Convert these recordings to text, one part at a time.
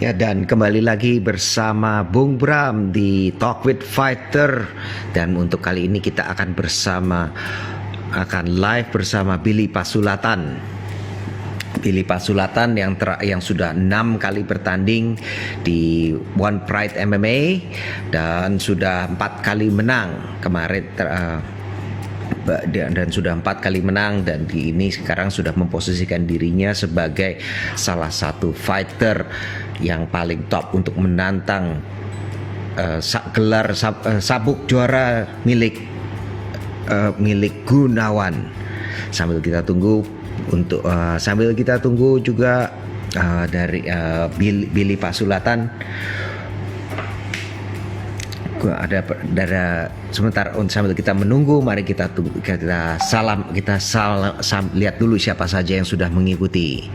Ya, dan kembali lagi bersama Bung Bram di Talk with Fighter. Dan untuk kali ini kita akan live bersama Billy Pasulatan. Billy Pasulatan yang sudah 6 kali bertanding di One Pride MMA dan sudah 4 kali menang kemarin dan sudah 4 kali menang, dan ini sekarang sudah memposisikan dirinya sebagai salah satu fighter yang paling top untuk menantang gelar sabuk juara milik Gunawan. Sambil kita tunggu juga dari Billy Pasulatan. Ada sebentar sambil kita menunggu, mari kita lihat dulu siapa saja yang sudah mengikuti.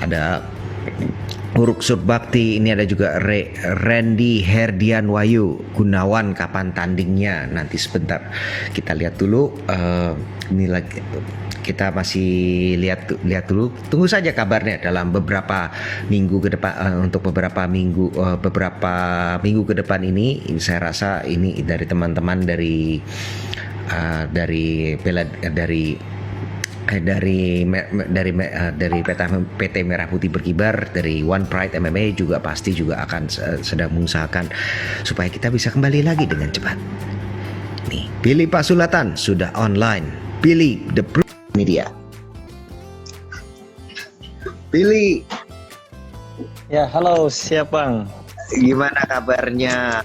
Ada Uruk Surbakti, ini ada juga Randy Herdian Wayu. Gunawan kapan tandingnya? Nanti sebentar kita lihat dulu. Ini lagi kita masih lihat dulu. Tunggu saja kabarnya dalam beberapa minggu ke depan. Untuk beberapa minggu ke depan ini, saya rasa ini dari teman-teman dari PT Merah Putih Berkibar, dari One Pride MMA juga pasti juga akan sedang mengusahakan supaya kita bisa kembali lagi dengan cepat. Nih, Billy Pasulatan sudah online. Billy, the proof media. Billy. Ya, halo, siap Bang. Gimana kabarnya?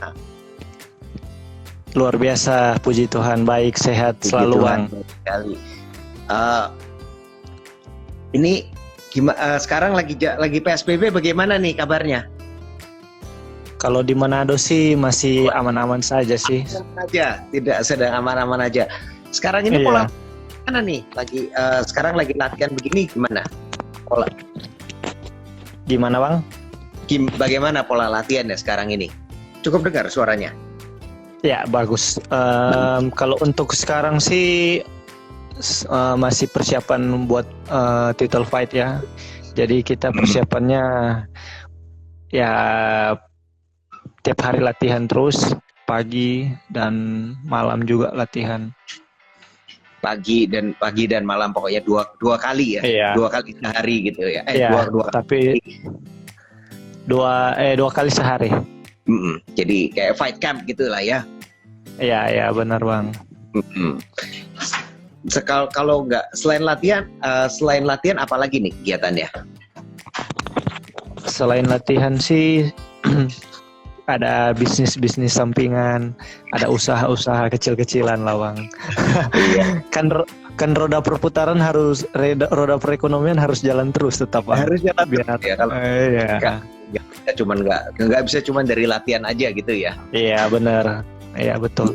Luar biasa, puji Tuhan, baik, sehat selalu Bang. Sekali. Ini sekarang lagi PSBB, bagaimana nih kabarnya? Kalau di Manado sih masih aman-aman saja sih. Tidak sedang aman-aman aja. Sekarang ini pola mana nih? Sekarang lagi latihan begini gimana? Pola. Gimana Bang? Bagaimana pola latihannya sekarang ini? Cukup dengar suaranya? Ya, bagus. Kalau untuk sekarang sih masih persiapan buat title fight ya. Jadi kita persiapannya ya tiap hari latihan terus, pagi dan malam juga latihan. Pagi dan malam, pokoknya dua kali ya. Iya. 2 kali sehari gitu ya. Iya, tapi dua kali sehari. Jadi kayak fight camp gitulah ya. Iya benar Bang. Kalau nggak selain latihan apalagi nih kegiatannya? Selain latihan sih ada bisnis sampingan, ada usaha kecil-kecilan lah Bang. Iya. kan roda perputaran roda perekonomian harus jalan terus tetap Bang. Harus jalan biar ya, kalau nggak bisa cuman dari latihan aja gitu ya. Iya benar. Iya betul.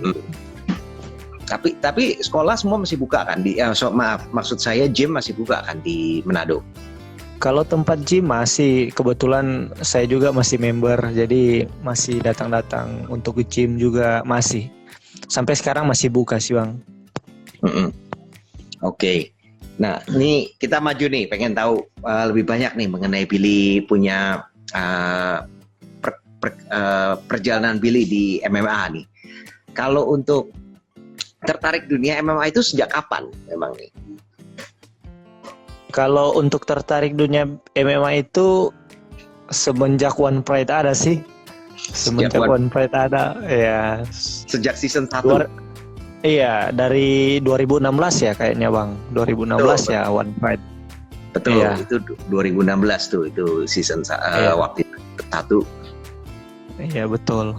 Tapi sekolah semua masih buka kan maksud saya gym masih buka kan di Manado? Kalau tempat gym masih, kebetulan saya juga masih member, jadi masih datang untuk gym juga masih. Sampai sekarang masih buka sih Bang. Oke. Nah, ini kita maju nih, pengen tahu lebih banyak nih mengenai Billy punya perjalanan Billy di MMA nih. Kalau untuk tertarik dunia MMA itu sejak kapan memang nih? Kalau untuk tertarik dunia MMA itu semenjak One Pride ada sih. Semenjak One Pride ada, ya. Sejak season 1? Iya, dari 2016 ya kayaknya Bang. 2016 betul. Ya One Pride. Betul, iya. Itu 2016 tuh, itu season waktu itu 1. Iya, betul.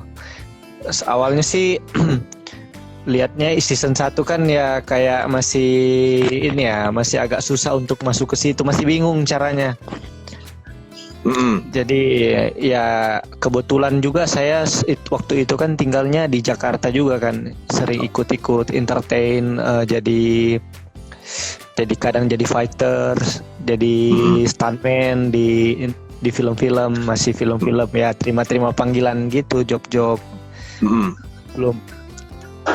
Awalnya sih lihatnya season 1 kan ya kayak masih agak susah untuk masuk ke situ, masih bingung caranya. Jadi ya kebetulan juga saya waktu itu kan tinggalnya di Jakarta juga kan, sering ikut entertain, jadi kadang jadi fighter, jadi stuntman di film-film, masih film-film ya, terima panggilan gitu, job-job. Belum.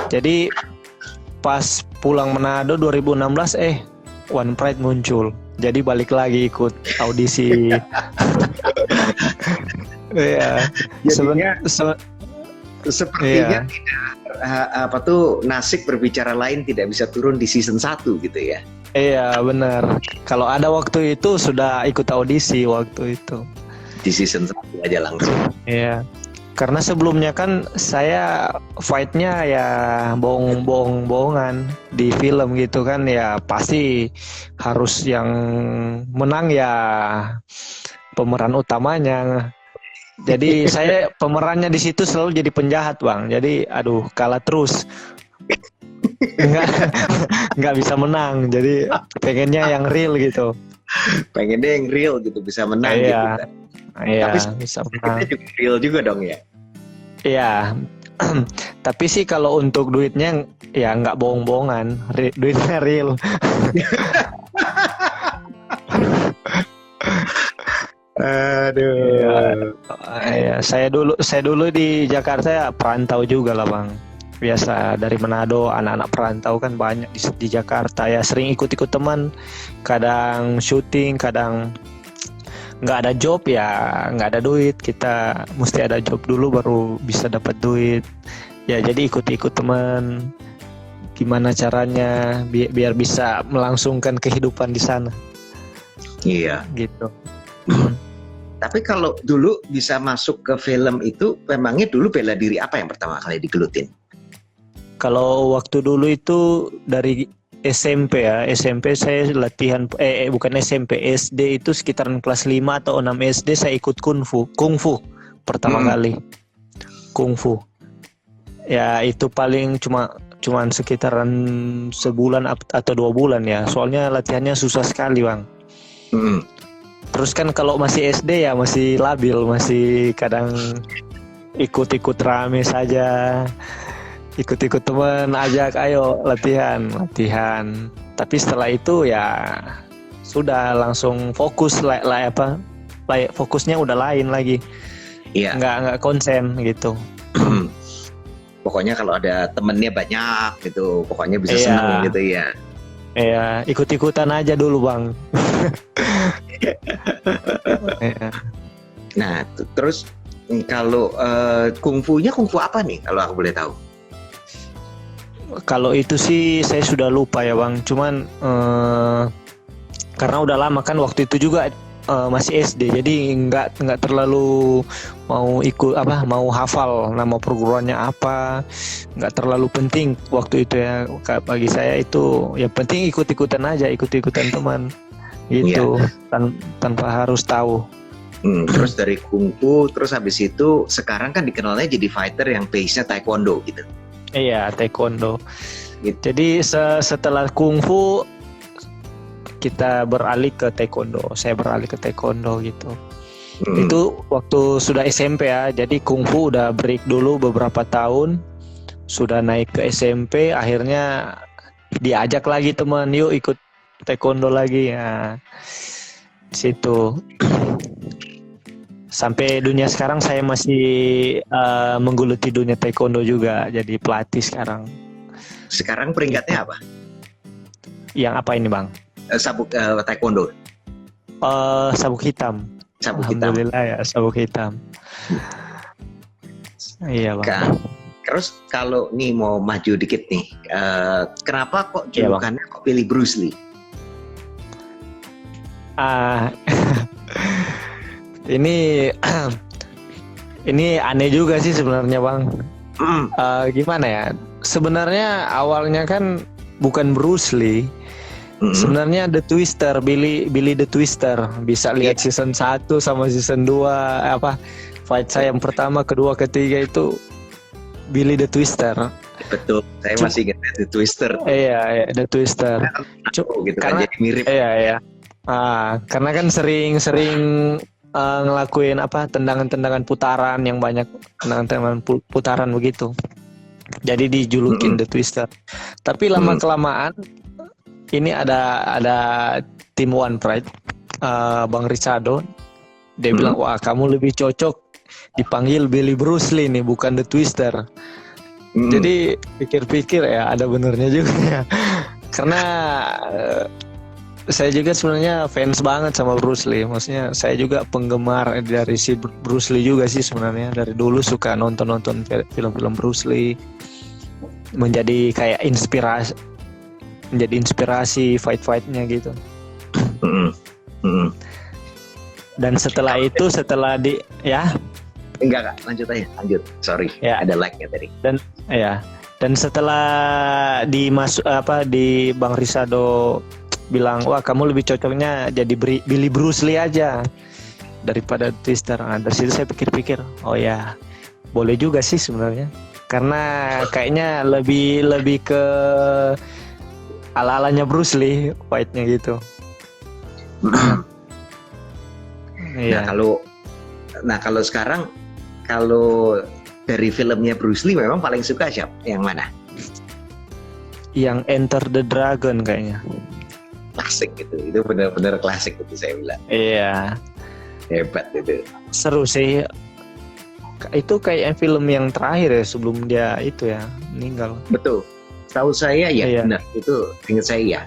Jadi pas pulang Manado 2016 One Pride muncul. Jadi balik lagi ikut audisi. Iya. Jadinya Seben- sepertinya iya. apa tuh nasib berbicara lain tidak bisa turun di season 1 gitu ya. Iya, benar. Kalau ada waktu itu sudah ikut audisi waktu itu. Di season 1 aja langsung. Iya. Karena sebelumnya kan saya fight-nya ya bohongan di film gitu kan, ya pasti harus yang menang ya pemeran utamanya. Jadi saya pemerannya di situ selalu jadi penjahat, Bang. Jadi aduh, kalah terus. Nggak nggak bisa menang. Jadi pengennya yang real gitu. Pengennya yang real gitu, bisa menang gitu Iya. kan. Iya, Tapi bisa kita menang. juga real juga dong ya. Iya. Tapi sih kalau untuk duitnya ya nggak bohong-bohongan, duitnya real. Aduh. Ya, saya dulu di Jakarta ya perantau juga lah, Bang. Biasa dari Manado, anak-anak perantau kan banyak di Jakarta ya, sering ikut-ikut teman, kadang syuting, kadang nggak ada job ya, nggak ada duit, kita mesti ada job dulu baru bisa dapat duit. Ya jadi ikut-ikut teman, gimana caranya biar bisa melangsungkan kehidupan di sana Iya. gitu. Tapi kalau dulu bisa masuk ke film itu, memangnya dulu bela diri apa yang pertama kali digelutin? Kalau waktu dulu itu dari SMP ya, SMP saya latihan, bukan SMP, SD itu sekitaran kelas 5 atau 6 SD saya ikut kungfu pertama kali, kungfu. Ya itu paling cuman sekitaran sebulan atau 2 bulan ya, soalnya latihannya susah sekali, Bang. Terus kan kalau masih SD ya masih labil, masih kadang ikut-ikut rame saja. Ikut-ikut teman, ajak ayo latihan. Tapi setelah itu ya sudah langsung fokus fokusnya udah lain lagi. Iya. Nggak konsen gitu. Pokoknya kalau ada temennya banyak gitu, pokoknya bisa Iya. senang gitu ya. Iya, ikut-ikutan aja dulu, Bang. Iya. Nah, terus kalau kungfunya kungfu apa nih kalau aku boleh tahu? Kalau itu sih saya sudah lupa ya, Bang. Cuman karena udah lama kan, waktu itu juga masih SD, jadi nggak terlalu mau hafal nama perguruannya apa, nggak terlalu penting waktu itu ya. Bagi saya itu yang penting ikut-ikutan aja, ikut-ikutan teman gitu, tanpa harus tahu. Terus dari kungfu, terus habis itu sekarang kan dikenalnya jadi fighter yang base-nya taekwondo gitu. Iya, taekwondo. Gitu. Jadi setelah kungfu kita beralih ke taekwondo. Saya beralih ke taekwondo gitu. Itu waktu sudah SMP ya. Jadi kungfu udah break dulu beberapa tahun. Sudah naik ke SMP, akhirnya diajak lagi teman, yuk ikut taekwondo lagi ya. Situ. Sampai dunia sekarang saya masih menggeluti dunia taekwondo juga, jadi pelatih sekarang. Sekarang peringkatnya apa? Yang apa ini, Bang? Sabuk taekwondo. Sabuk hitam. Sabuk hitam. Alhamdulillah ya, sabuk hitam. Iya, Bang. Terus kalau nih mau maju dikit nih, kenapa kok julukannya kok pilih Bruce Lee? Ini aneh juga sih sebenarnya, Bang. Gimana ya? Sebenarnya awalnya kan bukan Bruce Lee. Sebenarnya The Twister, Billy the Twister. Bisa lihat season 1 sama season 2 fight saya yang pertama, kedua, ketiga itu Billy the Twister. Betul, saya masih ingat The Twister. Iya, The Twister. Gitu kan, jadi mirip. Iya. Karena kan sering ngelakuin tendangan-tendangan putaran yang banyak, tendangan putaran begitu. Jadi dijulukin The Twister. Tapi lama kelamaan ini ada tim One Pride, Bang Richardo, dia bilang, wah kamu lebih cocok dipanggil Billy Bruce Lee nih, bukan The Twister. Jadi pikir-pikir ya ada benernya juga ya. Karena Saya juga sebenarnya fans banget sama Bruce Lee. Maksudnya saya juga penggemar dari si Bruce Lee juga sih sebenarnya. Dari dulu suka nonton-nonton film-film Bruce Lee. Menjadi kayak inspirasi fight-fightnya gitu. Mm-mm. Mm-mm. Dan setelah itu Enggak, lanjut aja, lanjut. Sorry, Ya. ada lag-nya tadi. Dan setelah di Bang Risado bilang, wah kamu lebih cocoknya jadi Billy Bruce Lee aja daripada Twister. Nah, dari situ saya pikir-pikir, oh ya boleh juga sih sebenarnya, karena kayaknya lebih ke ala-alanya Bruce Lee fight-nya gitu. Iya. Nah kalau sekarang, kalau dari filmnya Bruce Lee memang paling suka siapa? Yang mana? Yang Enter the Dragon kayaknya. Klasik gitu, itu benar-benar klasik itu saya bilang. Iya. Hebat itu. Seru sih. Itu kayak film yang terakhir ya sebelum dia itu ya meninggal. Betul. Tahu saya ya, Iya. benar. Itu ingat saya ya.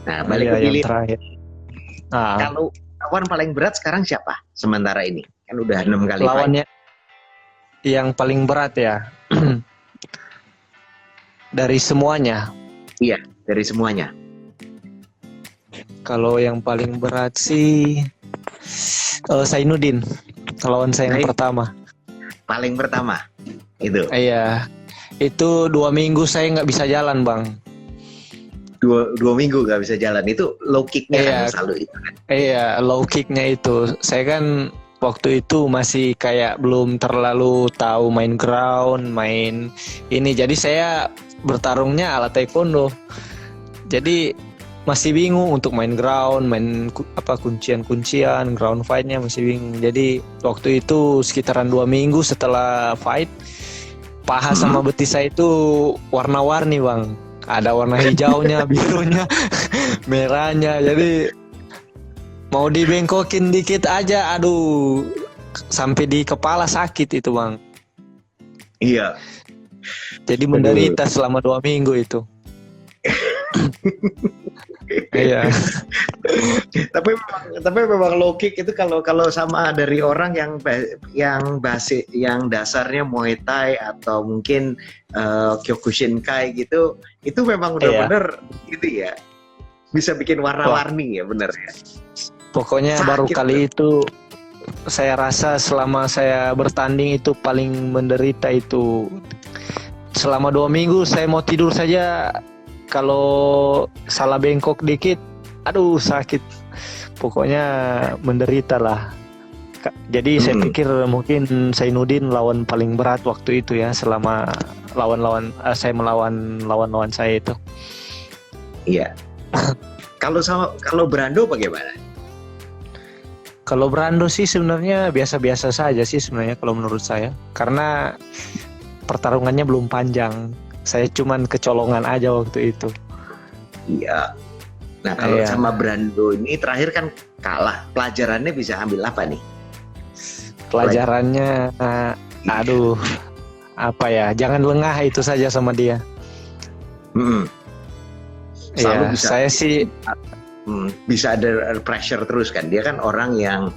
Nah, balik ke Yang pilih. terakhir. Nah, Kalau lawan paling berat sekarang siapa? Sementara ini kan udah 6 kali fight. lawannya yang paling berat ya. Dari semuanya. Iya, dari semuanya. Kalau yang paling berat sih Zainuddin, lawan saya yang pertama. Paling pertama itu. Iya, itu 2 minggu saya nggak bisa jalan bang. Dua minggu gak bisa jalan, itu low kicknya Iya. kan selalu itu kan. Iya, low kicknya itu. Saya kan waktu itu masih kayak belum terlalu tahu main ground, main ini. Jadi saya bertarungnya ala taekwondo. Jadi masih bingung untuk main ground, kuncian-kuncian, ground fight-nya masih bingung. Jadi waktu itu sekitaran 2 minggu setelah fight, paha sama betis saya itu warna-warni bang. Ada warna hijaunya, birunya, merahnya. Jadi mau dibengkokin dikit aja, aduh, sampai di kepala sakit itu bang. Iya. Jadi menderita selama 2 minggu itu. Iya. tapi memang low kick itu kalau sama dari orang yang dasarnya Muay Thai atau mungkin Kyokushinkai gitu, itu memang benar-benar gitu ya, bisa bikin warna-warni ya, benar ya. Pokoknya Sakit baru kali tuh. itu saya rasa selama saya bertanding itu paling menderita itu. Selama 2 minggu saya mau tidur saja, kalau salah bengkok dikit, aduh sakit. Pokoknya menderita lah. Jadi saya pikir mungkin Zainuddin lawan paling berat waktu itu ya, selama saya melawan lawan saya itu. Iya. Kalau Brando bagaimana? Kalau Brando sih sebenarnya biasa-biasa saja sih sebenarnya kalau menurut saya. Karena pertarungannya belum panjang. Saya cuman kecolongan aja waktu itu. Iya. Nah kalau Iya. sama Brando ini terakhir kan kalah. Pelajarannya bisa ambil apa nih? Pelajarannya, aduh, apa ya? Jangan lengah itu saja sama dia. Selalu Iya, bisa. saya sih Bisa ada pressure terus kan. Dia kan orang yang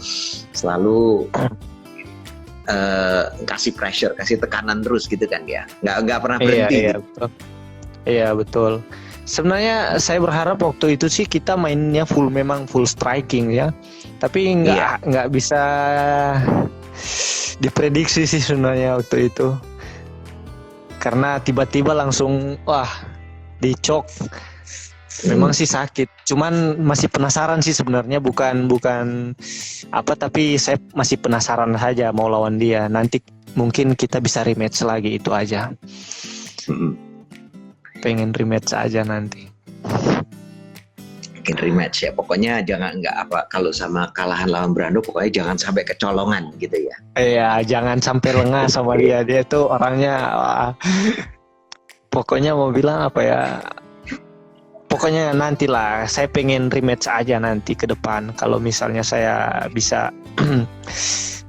selalu kasih pressure, kasih tekanan terus gitu kan dia. Nggak pernah berhenti. Iya, gitu. betul. Iya, betul. Sebenarnya saya berharap waktu itu sih kita mainnya memang full striking ya. Tapi nggak bisa diprediksi sih sebenarnya waktu itu. Karena tiba-tiba langsung dicok. Memang sih sakit. Cuman masih penasaran sih sebenarnya, bukan apa, tapi saya masih penasaran saja mau lawan dia. Nanti mungkin kita bisa rematch lagi, itu aja. Pengen rematch aja nanti. Mungkin rematch ya. Pokoknya kalau sama kalahan lawan Brando, pokoknya jangan sampai kecolongan gitu ya. Iya, jangan sampai lengah sama dia. Dia tuh orangnya pokoknya mau bilang apa ya? Pokoknya nantilah, saya pengen rematch aja nanti ke depan. Kalau misalnya saya bisa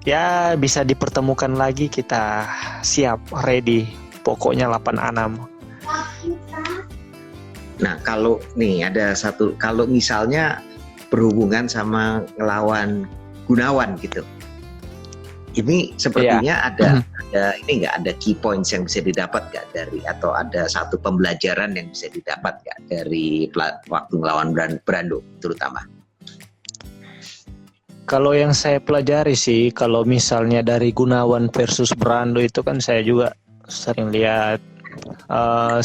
ya bisa dipertemukan lagi, kita siap, ready. Pokoknya 8-6. Nah, kalau nih ada satu, kalau misalnya berhubungan sama ngelawan Gunawan gitu, ini sepertinya ada ini nggak, ada key points yang bisa didapat nggak dari, atau ada satu pembelajaran yang bisa didapat nggak dari waktu ngelawan Brando terutama? Kalau yang saya pelajari sih, kalau misalnya dari Gunawan versus Brando itu kan saya juga sering lihat.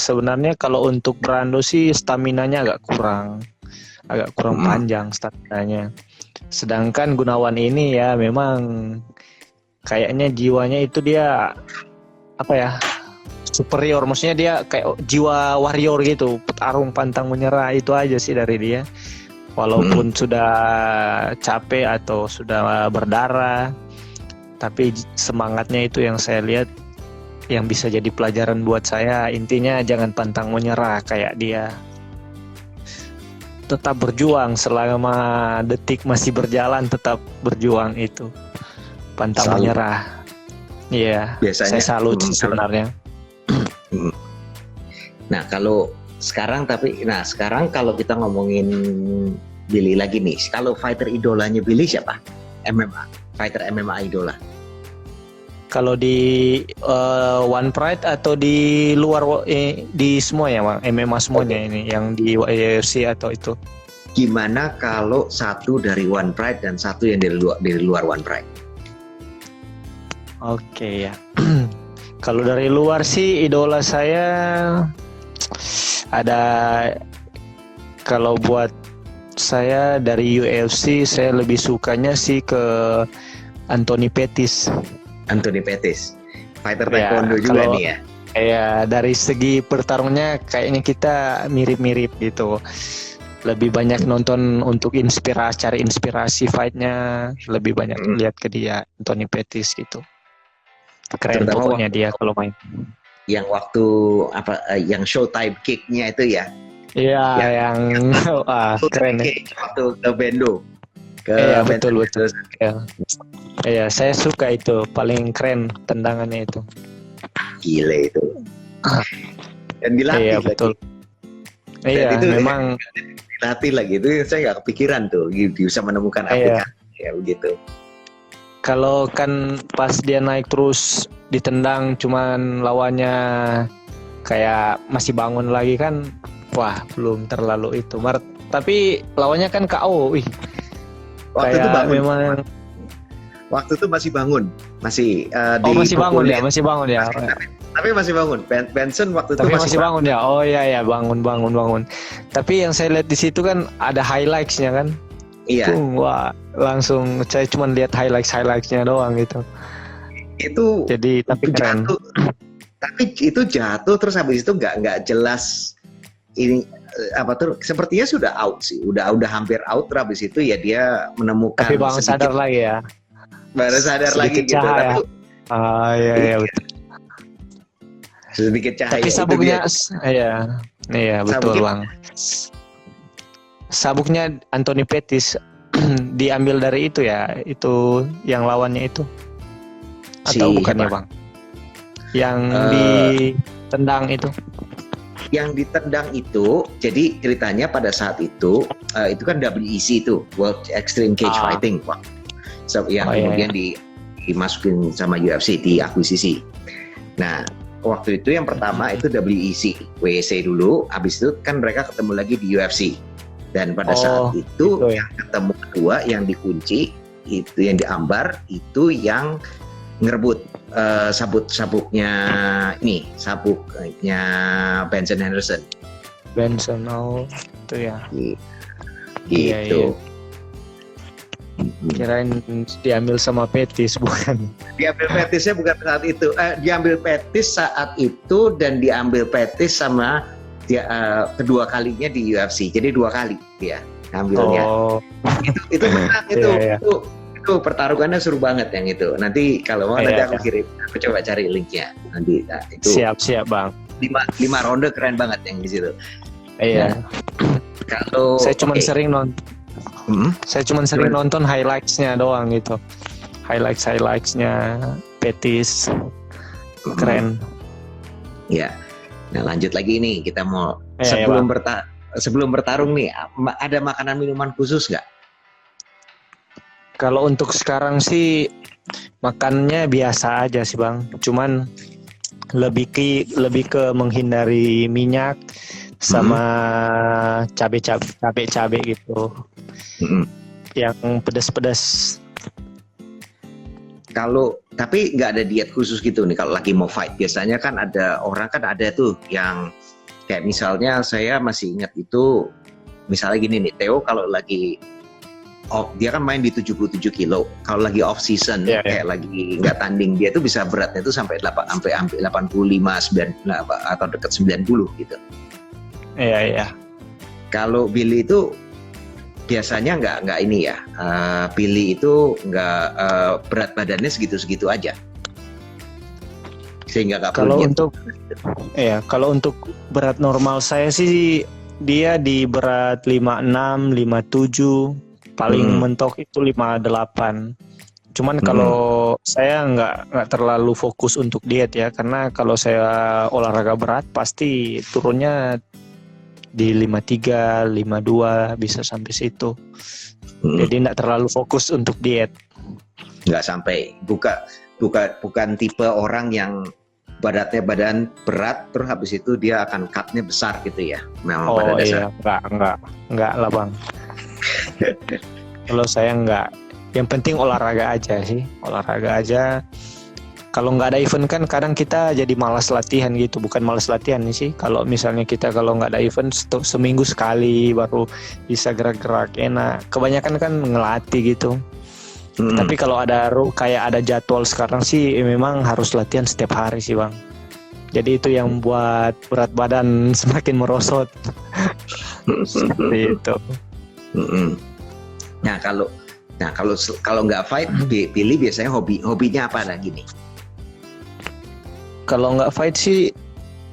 Sebenarnya kalau untuk Brando sih staminanya agak kurang panjang staminanya. Sedangkan Gunawan ini ya memang kayaknya jiwanya itu dia apa ya, superior, maksudnya dia kayak jiwa warrior gitu, petarung pantang menyerah, itu aja sih dari dia. Walaupun sudah capek atau sudah berdarah, tapi semangatnya itu yang saya lihat yang bisa jadi pelajaran buat saya. Intinya jangan pantang menyerah kayak dia. Tetap berjuang selama detik masih berjalan, tetap berjuang itu. Pantang menyerah. Iya, saya salut sebenarnya. Nah, sekarang kalau kita ngomongin Billy lagi nih, kalau fighter idolanya Billy siapa? Fighter MMA idola. Kalau di One Pride atau di luar di semua ya Bang, MMA semuanya ini yang di UFC atau itu. Gimana kalau satu dari One Pride dan satu yang dari luar One Pride? Oke ya. Kalau dari luar sih idola saya ada, kalau buat saya dari UFC saya lebih sukanya sih ke Anthony Pettis. Fighter taekwondo juga nih ya. Ya, dari segi pertarungnya kayaknya kita mirip-mirip gitu. Lebih banyak nonton untuk cari inspirasi fightnya, lebih banyak lihat ke dia, Anthony Pettis gitu. Keren terutama pokoknya dia kalau main. Yang waktu yang Showtime kick-nya itu ya. Iya, yang keren. Waktu ke Bendo. Iya, betul. Iya, saya suka itu, paling keren tendangannya itu. Gile itu. Dan dilatih. Iya, betul. Iya, itu memang dilatih lagi, itu saya nggak kepikiran tuh bisa menemukan aplikasi ya begitu. Kalau kan pas dia naik terus ditendang, cuman lawannya kayak masih bangun lagi kan, wah belum terlalu itu. Tapi lawannya kan KO, waktu itu bangun. Memang waktu itu masih bangun, masih bangun ya. Tapi masih bangun. Benson waktu itu masih bangun ya. Oh iya bangun. Tapi yang saya lihat di situ kan ada highlights-nya kan. Iya. Wah, langsung saya cuma lihat highlights-nya doang gitu. Itu jadi tapi keren. Tapi itu jatuh terus habis itu nggak jelas ini sepertinya sudah out sih, udah hampir out. Habis itu ya dia menemukan. Tapi Bang sadar lagi ya. Baru sadar lagi gitu. Tapi, iya betul. Sedikit cahaya. Tapi sabuknya, iya betul Bang. Sabuknya Anthony Pettis diambil dari itu ya, itu yang lawannya itu. Atau bukannya Bang? Yang ditendang itu. Yang ditendang itu, jadi ceritanya pada saat itu kan WEC itu, World Extreme Cage Fighting, yang kemudian dimasukin sama UFC, diakuisisi. Nah, waktu itu yang pertama itu WEC dulu, habis itu kan mereka ketemu lagi di UFC. Dan pada saat itu yang ketemu kedua, yang dikunci, itu yang diambar, itu yang ngerebut sabuknya Benson Henderson. Itu ya. Gitu. Kirain diambil sama Pettis, bukan? Diambil Pettisnya bukan saat itu. Diambil Pettis saat itu dan diambil Pettis sama kedua kalinya di UFC. Jadi 2 kali dia ngambilnya. Itu menang itu. Itu pertarungannya seru banget yang itu. Nanti kalau mau nanti aku kirim, aku coba cari linknya nanti. Itu siap Bang. 5 ronde keren banget yang di situ. Iya. Kalau saya cuma sering nonton highlights-nya doang gitu. Highlights-nya Pettis keren. Ya. Nah, lanjut lagi nih, kita mau Iya, sebelum Bang. sebelum bertarung nih, ada makanan minuman khusus nggak? Kalau untuk sekarang sih makannya biasa aja sih Bang. Cuman lebih ke menghindari minyak sama cabe gitu. Mm-mm. Yang pedas-pedas. Kalau tapi nggak ada diet khusus gitu nih kalau lagi mau fight. Biasanya kan ada orang kan ada tuh yang kayak misalnya saya masih ingat itu misalnya gini nih Theo kalau lagi dia kan main di 77 kilo. Kalau lagi off season kayak lagi nggak tanding dia tuh bisa beratnya itu sampai 85 90 atau dekat 90 gitu. Iya. Kalau Billy itu biasanya nggak ini ya. Billy itu nggak berat badannya segitu-segitu aja. Sehingga nggak perlu kalau untuk berat normal saya sih dia di berat 56, 57, paling mentok itu 58. Cuman kalau saya nggak terlalu fokus untuk diet ya, karena kalau saya olahraga berat pasti turunnya di 53, 52 bisa sampai situ. Jadi nggak terlalu fokus untuk diet. Nggak sampai bukan tipe orang yang badan berat terus habis itu dia akan cutnya besar gitu ya. Memang pada dasar. Enggak lah Bang. Kalau saya enggak, yang penting olahraga aja sih, olahraga aja. Kalau nggak ada event kan kadang kita jadi malas latihan gitu, bukan malas latihan nih sih. Kalau misalnya kita kalau nggak ada event seminggu sekali baru bisa gerak-gerak enak. Kebanyakan kan ngelatih gitu. Tapi kalau kayak ada jadwal sekarang sih memang harus latihan setiap hari sih Bang. Jadi itu yang buat berat badan semakin merosot. Seperti itu. Nah kalau nggak fight, Billy biasanya hobinya apa lagi nih? Kalau nggak fight sih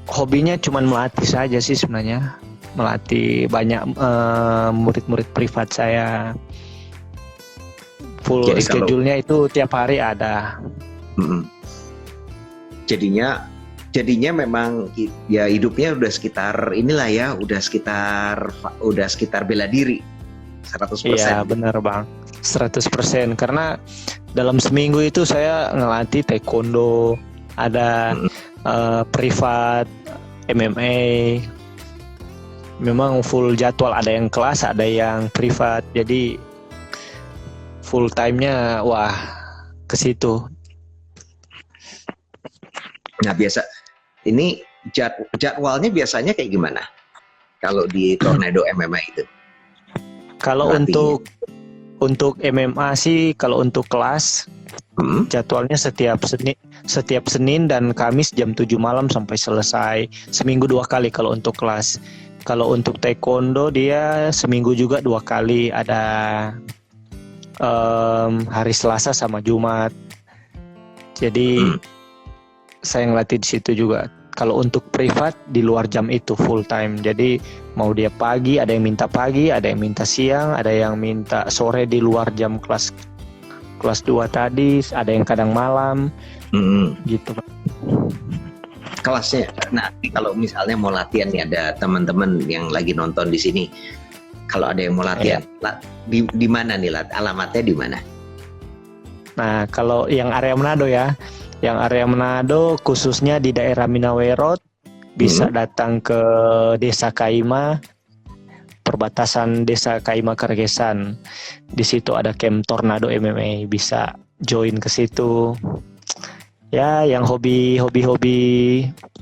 hobinya cuman melatih saja sih sebenarnya. Melatih banyak murid-murid privat saya. Full schedule-nya itu tiap hari ada. Jadinya memang ya hidupnya udah sekitar inilah ya, udah sekitar bela diri 100%. Iya benar Bang, 100%. Karena dalam seminggu itu saya ngelatih taekwondo, ada privat, MMA. Memang full jadwal, ada yang kelas, ada yang privat. Jadi full time-nya ke situ. Nah biasa ini jadwalnya biasanya kayak gimana kalau di Tornado MMA itu? Kalau untuk MMA sih, kalau untuk kelas jadwalnya setiap Senin dan Kamis jam 7 malam sampai selesai. Seminggu 2 kali kalau untuk kelas. Kalau untuk taekwondo dia seminggu juga 2 kali, ada hari Selasa sama Jumat. Jadi saya ngelatih di situ juga. Kalau untuk privat di luar jam itu full time. Jadi mau dia pagi, ada yang minta pagi, ada yang minta siang, ada yang minta sore di luar jam kelas 2 tadi, ada yang kadang malam. Gitu. Kelasnya. Nah, kalau misalnya mau latihan nih, ada teman-teman yang lagi nonton di sini. Kalau ada yang mau latihan, di mana nih alamatnya di mana? Nah, kalau yang area Manado ya, yang area Manado khususnya di daerah Minawai Road, bisa datang ke Desa Kaima, perbatasan Desa Kaima Kergesan. Di situ ada camp Tornado MMA, bisa join ke situ. Ya, yang hobi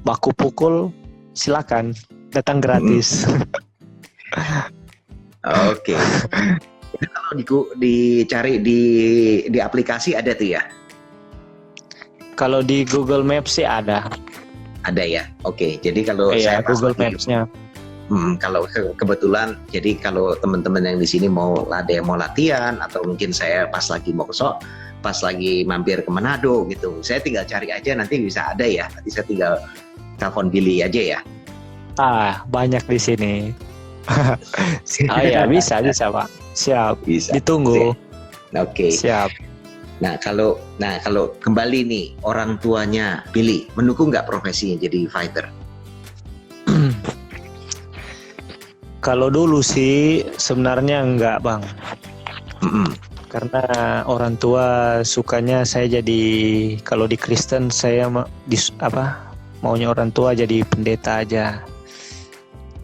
baku pukul silakan datang gratis. Oke. Kalau dicari di aplikasi ada tuh ya? Kalau di Google Maps sih ada. Ada ya. Oke. Jadi kalau saya Google Maps-nya. Kalau kebetulan, jadi kalau teman-teman yang di sini ada yang mau latihan atau mungkin saya pas lagi mampir ke Manado gitu, saya tinggal cari aja, nanti bisa ada ya. Nanti saya tinggal telepon Billy aja ya. Banyak di sini. Ya bisa Pak. Siap. Bisa. Ditunggu. Oke. Siap. Nah kalau kembali nih, orang tuanya Billy mendukung nggak profesinya jadi fighter? Kalau dulu sih sebenarnya enggak bang, Mm-mm. karena orang tua sukanya saya jadi, kalau di Kristen saya maunya orang tua jadi pendeta aja,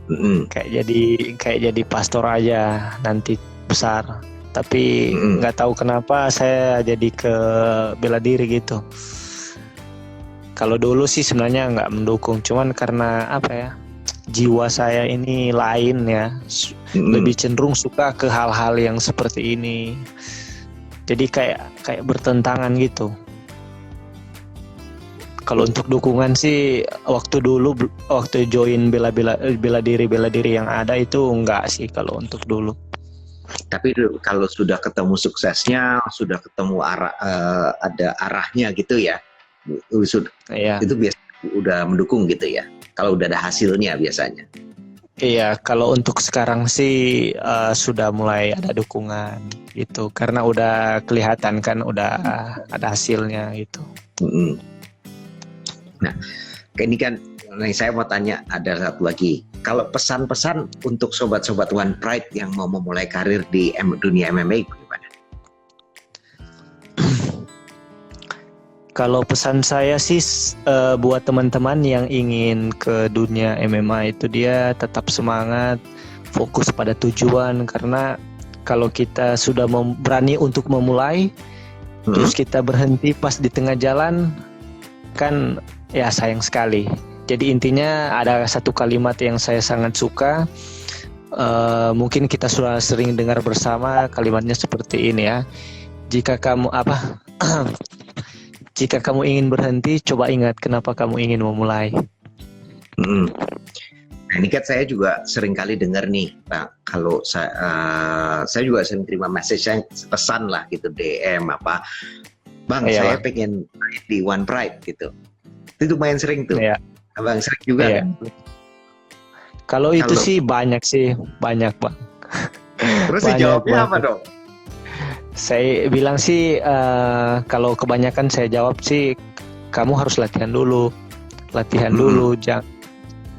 Mm-mm. kayak jadi pastor aja nanti besar. Tapi Mm-mm. nggak tahu kenapa saya jadi ke bela diri gitu. Kalau dulu sih sebenarnya nggak mendukung, cuman karena apa ya, jiwa saya ini lain ya, Mm-mm. lebih cenderung suka ke hal-hal yang seperti ini. Jadi kayak bertentangan gitu. Kalau untuk dukungan sih waktu join bela diri yang ada itu enggak sih kalau untuk dulu. Tapi kalau sudah ketemu suksesnya, sudah ketemu ada arahnya gitu ya, Iya. itu biasanya udah mendukung gitu ya. Kalau udah ada hasilnya biasanya. Iya, kalau untuk sekarang sih sudah mulai ada dukungan gitu, karena udah kelihatan kan, udah ada hasilnya gitu. Mm-mm. Nah, ini kan, saya mau tanya ada satu lagi. Kalau pesan-pesan untuk sobat-sobat One Pride yang mau memulai karir di dunia MMA gimana? Kalau pesan saya sih buat teman-teman yang ingin ke dunia MMA itu, dia tetap semangat, fokus pada tujuan, karena kalau kita sudah berani untuk memulai, terus kita berhenti pas di tengah jalan, kan ya sayang sekali. Jadi intinya ada satu kalimat yang saya sangat suka, mungkin kita sudah sering dengar bersama, kalimatnya seperti ini ya. Jika kamu ingin berhenti, coba ingat kenapa kamu ingin memulai. Nah, ini kan saya juga sering kali dengar nih, Pak. Kalau saya juga sering terima message yang pesan lah gitu, DM apa, Bang, saya pengen di One Pride gitu. Itu lumayan sering tuh. Iya. Abang sering juga kan? Kalau itu sih banyak Bang. Terus jawabnya apa dong? Saya bilang sih, kalau kebanyakan saya jawab sih, kamu harus latihan dulu. Jangan,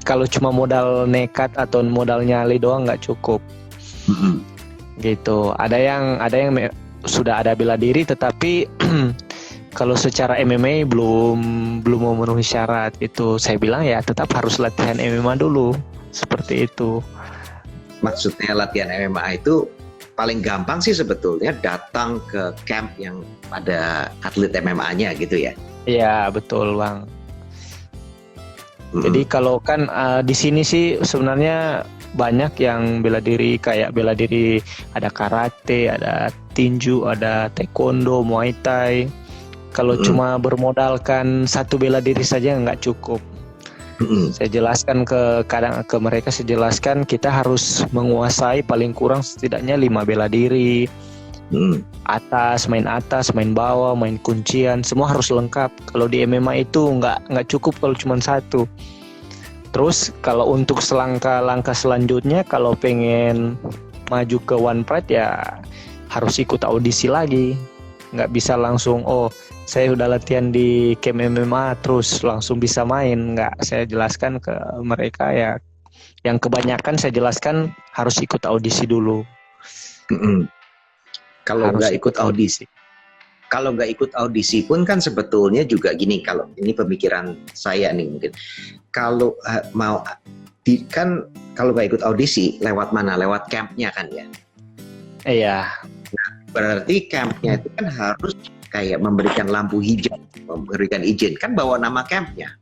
kalau cuma modal nekat atau modal nyali doang nggak cukup. Gitu. Ada yang sudah ada bela diri, tetapi kalau secara MMA belum memenuhi syarat itu. Saya bilang ya tetap harus latihan MMA dulu, seperti itu. Maksudnya latihan MMA itu paling gampang sih sebetulnya datang ke camp yang ada atlet MMA-nya gitu ya. Iya, betul, Bang. Jadi kalau kan di sini sih sebenarnya banyak yang bela diri, kayak bela diri ada karate, ada tinju, ada taekwondo, muay thai. Kalau cuma bermodalkan satu bela diri saja nggak cukup. Saya jelaskan ke mereka, kita harus menguasai paling kurang setidaknya 5 bela diri. Main atas, main bawah, main kuncian, semua harus lengkap. Kalau di MMA itu nggak cukup kalau cuma satu. Terus kalau untuk langkah selanjutnya, kalau pengen maju ke One Pride ya harus ikut audisi lagi. Nggak bisa langsung saya udah latihan di camp MMA terus langsung bisa main. Nggak, saya jelaskan ke mereka ya, yang kebanyakan saya jelaskan harus ikut audisi dulu. Kalau nggak ikut audisi pun kan sebetulnya juga gini, kalau ini pemikiran saya nih mungkin, kalau kalau nggak ikut audisi lewat mana? Lewat campnya kan ya? Iya. Nah, berarti campnya itu kan harus kayak memberikan lampu hijau, memberikan izin, kan bawa nama campnya.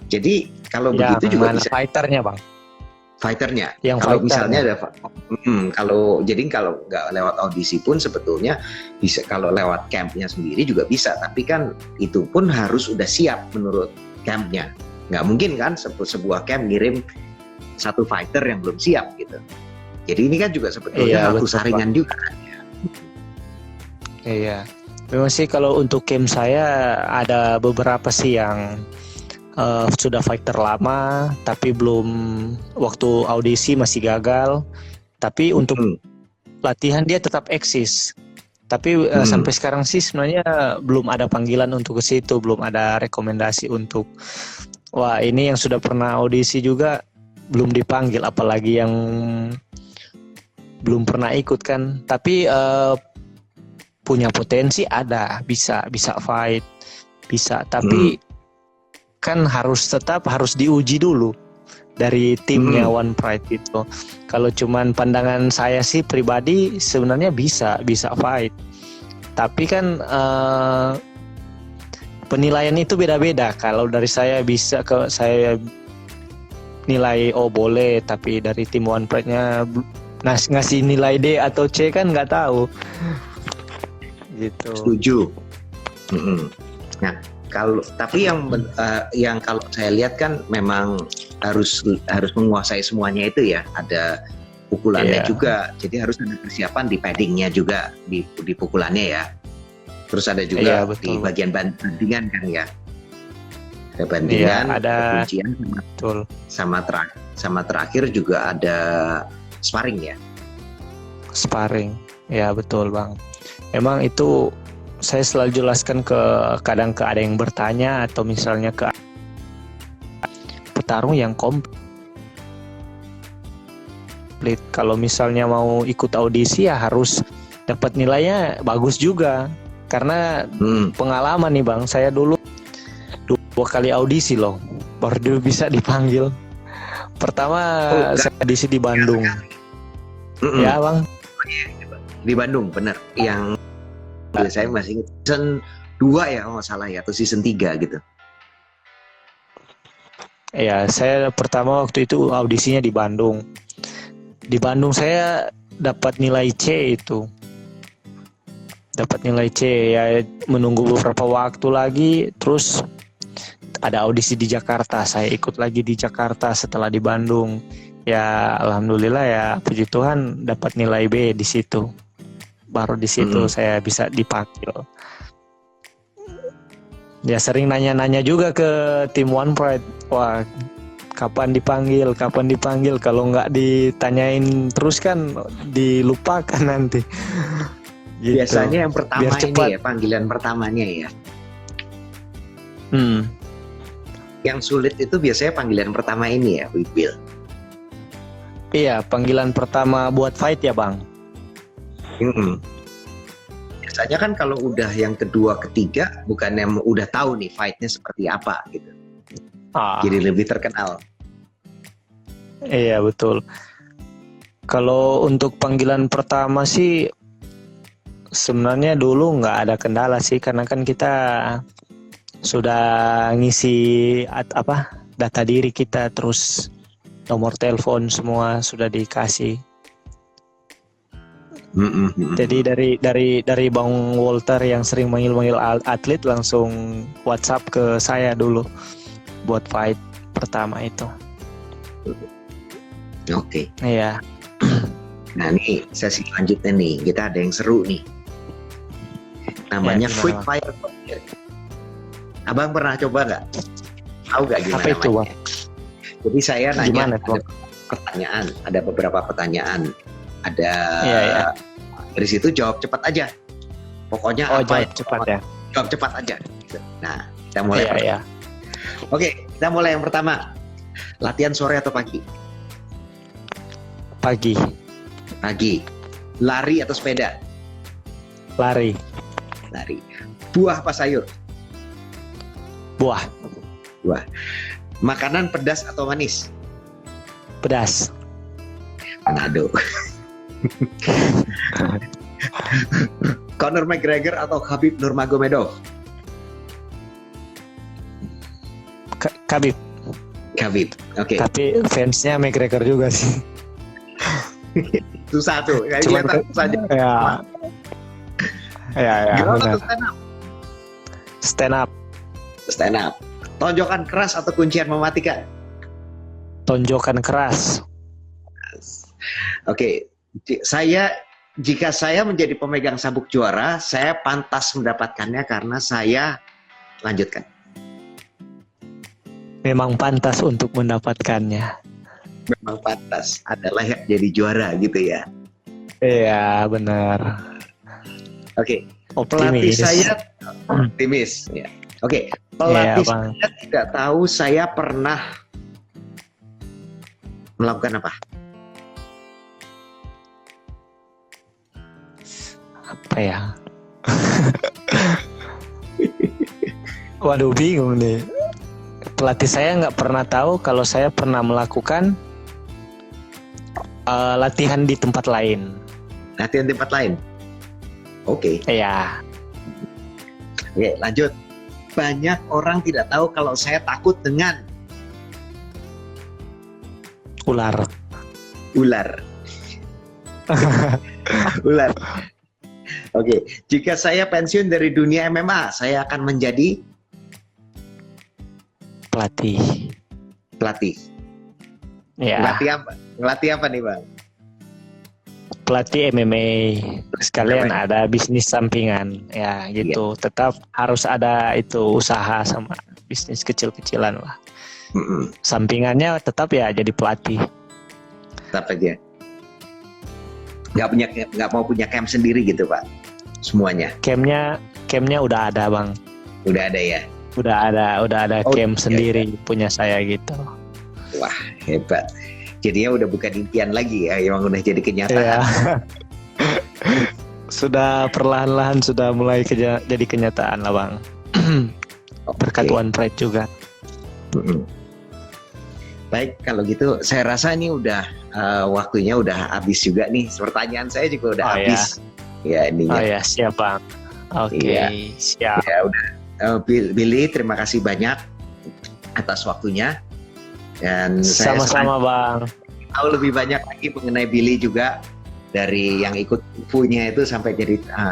Jadi kalau begitu juga bisa fighternya, Bang. Fighternya. Yang kalau fighter, misalnya ada kalau nggak lewat audisi pun sebetulnya bisa, kalau lewat campnya sendiri juga bisa, tapi kan itu pun harus udah siap menurut campnya. Nggak mungkin kan sebuah camp ngirim satu fighter yang belum siap gitu. Jadi ini kan juga sebetulnya harus saringan juga kan ya. Iya, memang sih kalau untuk camp saya ada beberapa sih yang sudah fighter lama, tapi belum, waktu audisi masih gagal. Tapi untuk latihan dia tetap eksis. Tapi sampai sekarang sih sebenarnya belum ada panggilan untuk ke situ, belum ada rekomendasi untuk, wah ini yang sudah pernah audisi juga belum dipanggil, apalagi yang belum pernah ikut kan. Tapi punya potensi ada, bisa fight, bisa. Tapi kan tetap harus diuji dulu dari timnya One Pride itu. Kalau cuman pandangan saya sih pribadi sebenarnya bisa fight. Tapi kan penilaian itu beda-beda. Kalau dari saya saya nilai boleh, tapi dari tim One Pride-nya ngasih nilai D atau C kan nggak tahu. Gitu. Setuju. Nah, tapi yang kalau saya lihat kan memang harus menguasai semuanya itu ya. Ada pukulannya juga, jadi harus ada persiapan di paddingnya juga di pukulannya ya. Terus ada juga di bagian bandingan kan ya. Ada bandingan, ada kuncian, sama terakhir juga ada sparring ya. Sparring, ya betul bang. Emang itu saya selalu jelaskan kadang ada yang bertanya atau misalnya ke petarung yang komplit. Kalau misalnya mau ikut audisi ya harus dapat nilainya bagus juga. Karena pengalaman nih bang, saya dulu 2 kali audisi loh, baru dulu bisa dipanggil. Pertama saya audisi di Bandung. Ya bang. Di Bandung, bener. Yang saya masih ingat season 2 ya kalau nggak salah ya, atau season 3 gitu. Ya, saya pertama waktu itu audisinya di Bandung. Di Bandung saya dapat nilai C itu. Dapat nilai C, ya menunggu beberapa waktu lagi, terus ada audisi di Jakarta. Saya ikut lagi di Jakarta setelah di Bandung. Ya, alhamdulillah ya, puji Tuhan dapat nilai B di situ. Baru di situ saya bisa dipanggil. Ya sering nanya-nanya juga ke tim One Pride. Wah, kapan dipanggil? Kalau nggak ditanyain terus kan dilupakan nanti. Gitu. Biasanya yang pertama ini ya, panggilan pertamanya ya. Yang sulit itu biasanya panggilan pertama ini ya, Wibil. Iya, panggilan pertama buat fight ya bang. Biasanya kan kalau udah yang kedua, ketiga, bukan yang udah tahu nih fightnya seperti apa gitu. Jadi lebih terkenal. Iya betul. Kalau untuk panggilan pertama sih sebenarnya dulu nggak ada kendala sih, karena kan kita sudah ngisi data diri kita, terus nomor telepon semua sudah dikasih. Jadi dari Bang Walter yang sering manggil atlet langsung WhatsApp ke saya dulu buat fight pertama itu. Oke. Iya. Nah ini sesi lanjutnya nih, kita ada yang seru nih. Namanya Quick Fire. Abang pernah coba nggak? Tahu nggak gimana? Apa itu bang? Jadi saya nanya, gimana, ada beberapa pertanyaan. Ada dari situ jawab cepat aja. Pokoknya jawab cepat ya. Jawab cepat aja. Nah, kita mulai. Oke, kita mulai yang pertama. Latihan sore atau pagi? Pagi. Pagi. Lari atau sepeda? Lari. Buah apa sayur? Buah. Makanan pedas atau manis? Pedas. Manado. Conor McGregor atau Khabib Nurmagomedov? Khabib. Oke. Tapi fansnya McGregor juga sih. Susah tuh. Cuma saja. Ya. Gimana tuh stand up. Tonjokan keras atau kuncian mematikan? Tonjokan keras. Oke. Jika saya menjadi pemegang sabuk juara, saya pantas mendapatkannya karena saya lanjutkan. Memang pantas untuk mendapatkannya. Memang pantas, adalah yang jadi juara gitu ya. Iya, benar. Oke. Pelatih saya optimis ya. Oke, pelatih saya tidak tahu saya pernah melakukan apa? Apa ya? Waduh, bingung nih. Pelatih saya nggak pernah tahu kalau saya pernah melakukan latihan di tempat lain. Latihan tempat lain. Oke. Iya. Oke, lanjut. Banyak orang tidak tahu kalau saya takut dengan Ular. ular. Ular. Oke, jika saya pensiun dari dunia MMA, saya akan menjadi Pelatih. pelatih. Ya. Ngelatih apa nih, Bang? Pelatih MMA. Sekalian MMA. ada bisnis sampingan. Ya, gitu. Tetap harus ada itu usaha sama bisnis kecil-kecilan lah. Mm-mm. Sampingannya tetap ya jadi pelatih. Tetap aja. Nggak mau punya camp sendiri gitu, Pak? Semuanya Campnya udah ada, Bang. udah ada ya. Udah ada Oh, camp iya, sendiri punya saya gitu. Wah, hebat. Jadinya udah bukan impian lagi ya, emang udah jadi kenyataan. Iya. Sudah perlahan-lahan sudah mulai jadi kenyataan lah, Bang. Berkat Oke. One Pride juga. Mm-mm. Baik, kalau gitu saya rasa ini udah waktunya udah habis juga nih. Pertanyaan saya juga udah Oh, habis. Ya ininya. Oh ya, siap, Bang. Oke, Iya. siap. Ya udah. Billy, terima kasih banyak atas waktunya. Dan saya Sama-sama, Bang. tahu lebih banyak lagi mengenai Billy juga, dari yang ikut kufunya itu sampai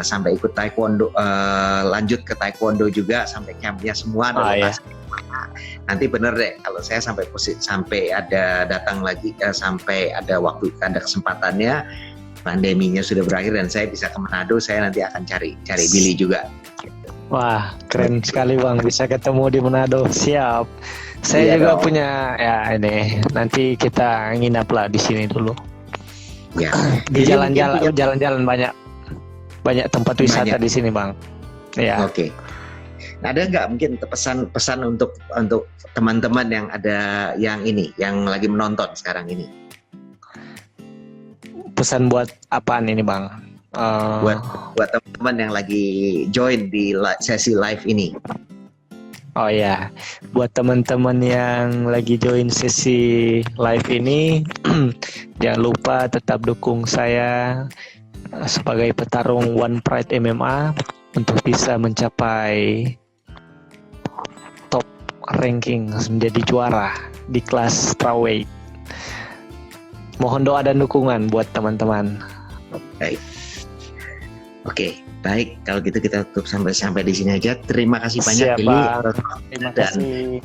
sampai ikut taekwondo, lanjut ke taekwondo juga sampai campnya semua ada lokasi. Nanti bener deh kalau saya sampai ada datang lagi, sampai ada waktu, ada kesempatannya, pandeminya sudah berakhir dan saya bisa ke Manado, saya nanti akan cari Billy juga. Wah, keren sekali, Bang, bisa ketemu di Manado. Siap. Saya Iya juga dong. punya ya ini. Nanti kita nginap lah di sini dulu. Ya. Di Jadi mungkin jalan-jalan banyak tempat wisata Banyak. di sini, Bang. Ya. Oke. Ada nggak mungkin pesan untuk teman-teman yang lagi menonton sekarang ini? Pesan buat apaan ini, Bang? Buat teman-teman yang lagi join di sesi live ini. Oh ya, buat teman-teman yang lagi join sesi live ini, jangan lupa tetap dukung saya sebagai petarung One Pride MMA untuk bisa mencapai top ranking, menjadi juara di kelas strawweight. Mohon doa dan dukungan buat teman-teman. Baik. Oke, baik. Kalau gitu kita tutup sampai di sini aja. Terima kasih banyak, Siap, Billy. Bang. Terima Dan kasih.